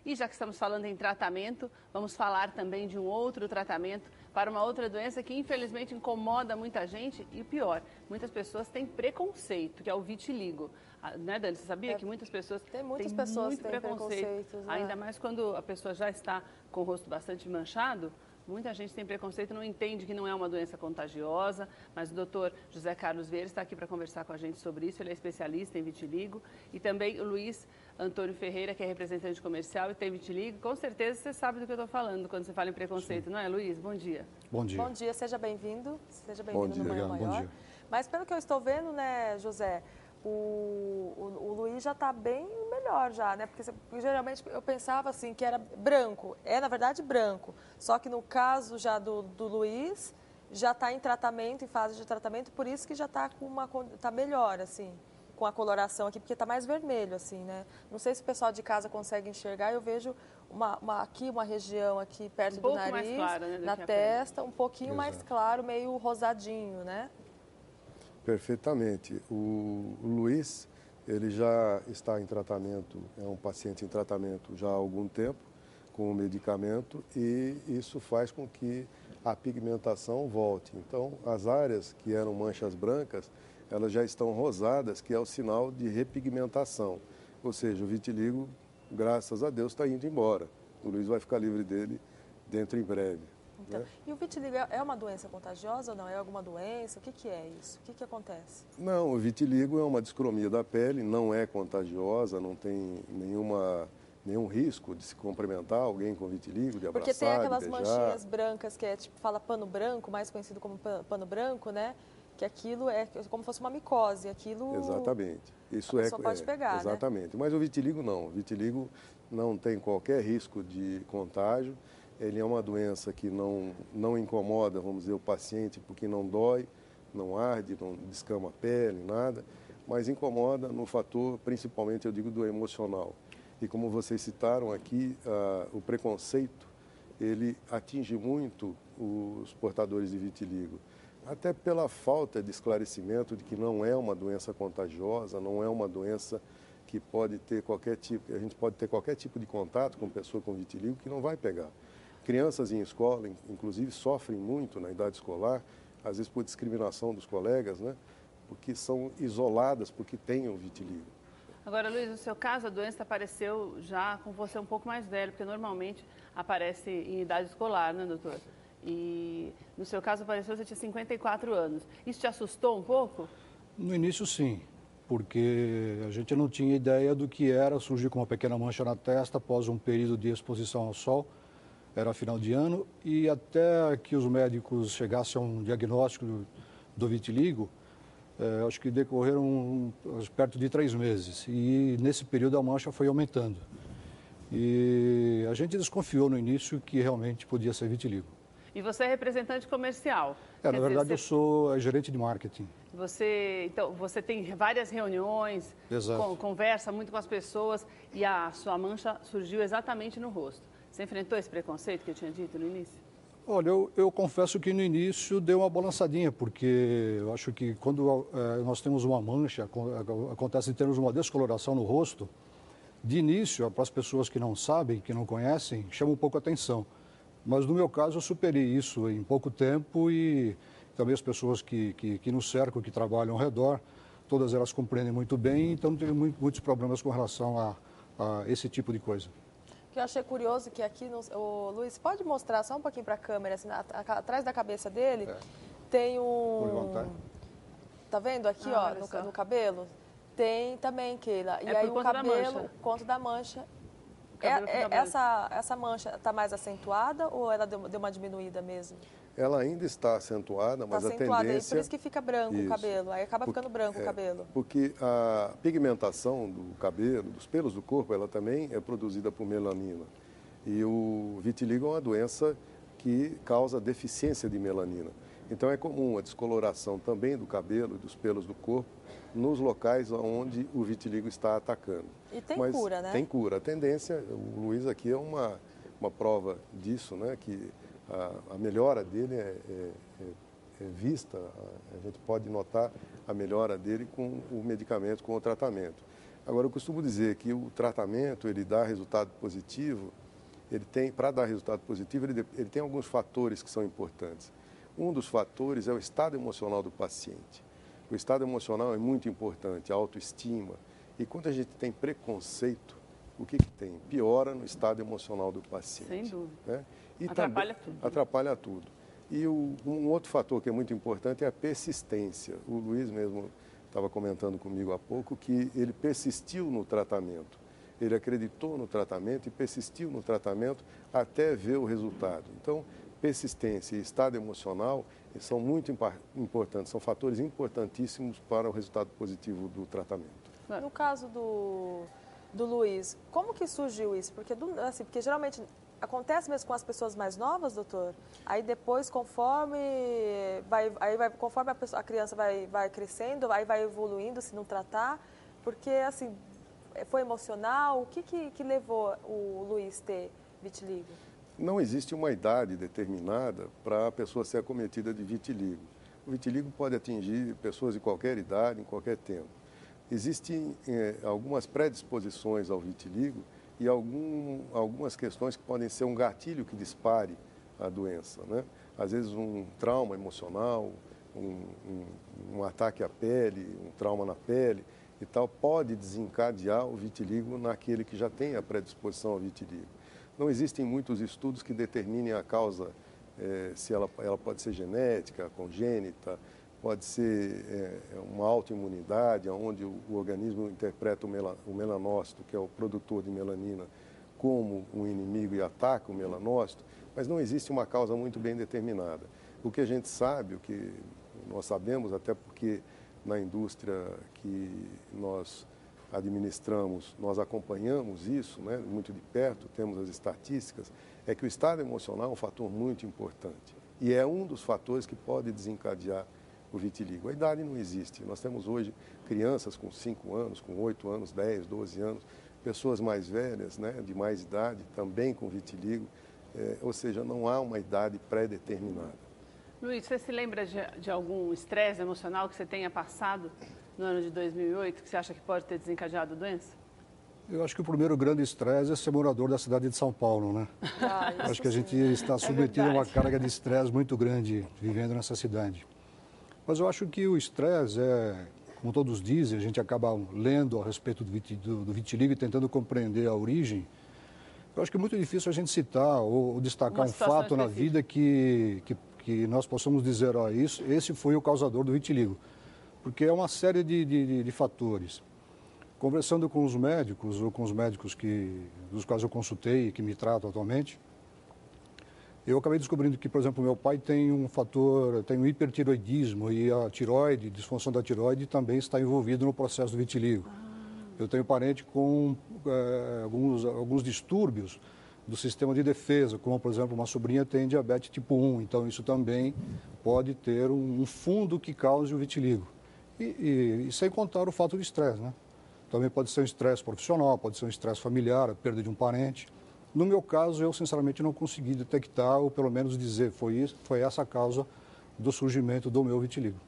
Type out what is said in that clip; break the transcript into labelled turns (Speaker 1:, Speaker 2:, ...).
Speaker 1: E já que estamos falando em tratamento, vamos falar também de um outro tratamento para uma outra doença que infelizmente incomoda muita gente e pior, muitas pessoas têm preconceito, que é o vitiligo. Né, Dani? Você sabia que muitas pessoas
Speaker 2: têm muito preconceito, né?
Speaker 1: Ainda mais quando a pessoa já está com o rosto bastante manchado. Muita gente tem preconceito, não entende que não é uma doença contagiosa, mas o doutor José Carlos Vieira está aqui para conversar com a gente sobre isso. Ele é especialista em vitiligo. E também o Luiz Antônio Ferreira, que é representante comercial e tem vitiligo. Com certeza você sabe do que eu estou falando quando você fala em preconceito, não é, Luiz? Bom dia.
Speaker 3: Bom dia.
Speaker 2: Bom dia, seja bem-vindo. Seja bem-vindo no Manhã Maior.
Speaker 3: Bom dia.
Speaker 2: Mas pelo que eu estou vendo, né, José, o Luiz já está bem melhor já, né? Porque geralmente eu pensava assim que era branco. É, na verdade, branco. Só que no caso já do Luiz, já está em tratamento, em fase de tratamento, por isso que já está tá melhor, assim, com a coloração aqui, porque está mais vermelho, assim, né? Não sei se o pessoal de casa consegue enxergar, eu vejo uma região aqui perto do nariz,
Speaker 1: mais clara, né,
Speaker 2: na testa, um pouquinho mais claro, meio rosadinho, né?
Speaker 4: Perfeitamente. O Luiz, ele já está em tratamento, é um paciente em tratamento já há algum tempo, com o medicamento, e isso faz com que a pigmentação volte. Então, as áreas que eram manchas brancas, elas já estão rosadas, que é o sinal de repigmentação. Ou seja, o vitiligo, graças a Deus, está indo embora. O Luiz vai ficar livre dele dentro em breve.
Speaker 2: Então,
Speaker 4: né?
Speaker 2: E o vitiligo é uma doença contagiosa ou não? É alguma doença? O que é isso? O que acontece?
Speaker 4: Não, o vitiligo é uma descromia da pele, não é contagiosa, não tem nenhum risco de se cumprimentar alguém com vitiligo, de abraçar,
Speaker 2: Porque tem aquelas
Speaker 4: de beijar.
Speaker 2: manchinhas brancas que é tipo, fala pano branco, mais conhecido como pano branco, né? Que aquilo é como se fosse uma micose, aquilo...
Speaker 4: Exatamente. Isso
Speaker 2: a pessoa pode pegar,
Speaker 4: exatamente.
Speaker 2: né?
Speaker 4: Mas o vitiligo não. O vitiligo não tem qualquer risco de contágio. Ele é uma doença que não incomoda, vamos dizer, o paciente, porque não dói, não arde, não descama a pele, nada, mas incomoda no fator, principalmente, eu digo, do emocional. E como vocês citaram aqui, o preconceito, ele atinge muito os portadores de vitiligo, até pela falta de esclarecimento de que não é uma doença contagiosa, não é uma doença que pode ter qualquer tipo, a gente pode ter qualquer tipo de contato com pessoa com vitiligo que não vai pegar. Crianças em escola, inclusive, sofrem muito na idade escolar, às vezes por discriminação dos colegas, né? Porque são isoladas porque têm o vitiligo.
Speaker 1: Agora, Luiz, no seu caso, a doença apareceu já com você um pouco mais velho, porque normalmente aparece em idade escolar, né, doutor? E no seu caso apareceu, você tinha 54 anos. Isso te assustou um pouco?
Speaker 3: No início, sim, porque a gente não tinha ideia do que era surgir com uma pequena mancha na testa após um período de exposição ao sol. Era final de ano e até que os médicos chegassem a um diagnóstico do vitiligo, acho que decorreram perto de 3 meses. E nesse período a mancha foi aumentando. E a gente desconfiou no início que realmente podia ser vitiligo.
Speaker 1: E você é representante comercial?
Speaker 3: Na verdade, eu sou gerente de marketing.
Speaker 1: Então, você tem várias reuniões, conversa muito com as pessoas e a sua mancha surgiu exatamente no rosto. Você enfrentou esse preconceito que eu tinha dito no início?
Speaker 3: Olha, eu confesso que no início deu uma balançadinha, porque eu acho que quando nós temos uma mancha, acontece de termos uma descoloração no rosto, de início, para as pessoas que não sabem, que não conhecem, chama um pouco a atenção. Mas no meu caso eu superei isso em pouco tempo e também as pessoas que nos cercam, que trabalham ao redor, todas elas compreendem muito bem, então não teve muitos problemas com relação a esse tipo de coisa.
Speaker 2: O que eu achei curioso que aqui, o Luiz, pode mostrar só um pouquinho para a câmera, assim, atrás da cabeça dele, tem tá vendo aqui, ó, no cabelo? Tem também, Keila. E aí o cabelo, por conta da mancha. Essa mancha está mais acentuada ou ela deu uma diminuída mesmo?
Speaker 4: Ela ainda está acentuada, mas a tendência...
Speaker 2: Por isso que fica branco o cabelo, aí acaba ficando branco o cabelo.
Speaker 4: Porque a pigmentação do cabelo, dos pelos do corpo, ela também é produzida por melanina. E o vitiligo é uma doença que causa deficiência de melanina. Então é comum a descoloração também do cabelo e dos pelos do corpo nos locais onde o vitiligo está atacando.
Speaker 2: E tem cura, né?
Speaker 4: Tem cura. A tendência, o Luiz aqui é uma prova disso, né? Que a melhora dele é vista, a gente pode notar a melhora dele com o medicamento, com o tratamento. Agora, eu costumo dizer que o tratamento, ele dá resultado positivo, para dar resultado positivo, ele tem alguns fatores que são importantes. Um dos fatores é o estado emocional do paciente. O estado emocional é muito importante, a autoestima. E quando a gente tem preconceito, o que tem? Piora no estado emocional do paciente.
Speaker 1: Sem dúvida.
Speaker 4: Né? E
Speaker 1: atrapalha tudo.
Speaker 4: Atrapalha tudo. E um outro fator que é muito importante é a persistência. O Luiz mesmo estava comentando comigo há pouco que ele persistiu no tratamento. Ele acreditou no tratamento e persistiu no tratamento até ver o resultado. Então, persistência e estado emocional são muito importantes, são fatores importantíssimos para o resultado positivo do tratamento.
Speaker 2: No caso do Luiz, como que surgiu isso? Porque geralmente acontece mesmo com as pessoas mais novas, doutor? Aí depois, conforme a criança vai crescendo, aí vai evoluindo se não tratar, porque assim, foi emocional? O que levou o Luiz ter vitiligo?
Speaker 4: Não existe uma idade determinada para a pessoa ser acometida de vitiligo. O vitiligo pode atingir pessoas de qualquer idade, em qualquer tempo. Existem algumas predisposições ao vitiligo e algumas questões que podem ser um gatilho que dispare a doença, né? Às vezes um trauma emocional, um ataque à pele, um trauma na pele e tal, pode desencadear o vitiligo naquele que já tem a predisposição ao vitiligo. Não existem muitos estudos que determinem a causa, se ela pode ser genética, congênita, pode ser uma autoimunidade, onde o organismo interpreta o melanócito, que é o produtor de melanina, como um inimigo e ataca o melanócito, mas não existe uma causa muito bem determinada. O que a gente sabe, o que nós sabemos, até porque na indústria que nós administramos, nós acompanhamos isso, né, muito de perto, temos as estatísticas, é que o estado emocional é um fator muito importante e é um dos fatores que pode desencadear o vitiligo. A idade não existe. Nós temos hoje crianças com 5 anos, com 8 anos, 10, 12 anos, pessoas mais velhas, né, de mais idade, também com vitiligo, ou seja, não há uma idade pré-determinada.
Speaker 1: Luiz, você se lembra de algum estresse emocional que você tenha passado no ano de 2008, que você acha que pode ter desencadeado a doença?
Speaker 3: Eu acho que o primeiro grande estresse é ser morador da cidade de São Paulo, né? Acho que a gente está submetido a uma carga de estresse muito grande vivendo nessa cidade. Mas eu acho que o estresse como todos dizem, a gente acaba lendo a respeito do vitiligo e tentando compreender a origem. Eu acho que é muito difícil a gente citar ou destacar um fato na vida que nós possamos dizer, esse foi o causador do vitiligo. Porque é uma série de fatores. Conversando com os médicos, ou com os médicos dos quais eu consultei e que me tratam atualmente, eu acabei descobrindo que, por exemplo, meu pai tem um hipertiroidismo e a tireoide, disfunção da tireoide também está envolvida no processo do vitiligo. Eu tenho parente com alguns distúrbios do sistema de defesa, como, por exemplo, uma sobrinha tem diabetes tipo 1, então isso também pode ter um fundo que cause o vitiligo. E sem contar o fato de estresse, né? Também pode ser um estresse profissional, pode ser um estresse familiar, a perda de um parente. No meu caso, eu sinceramente não consegui detectar, ou pelo menos dizer, foi essa a causa do surgimento do meu vitiligo.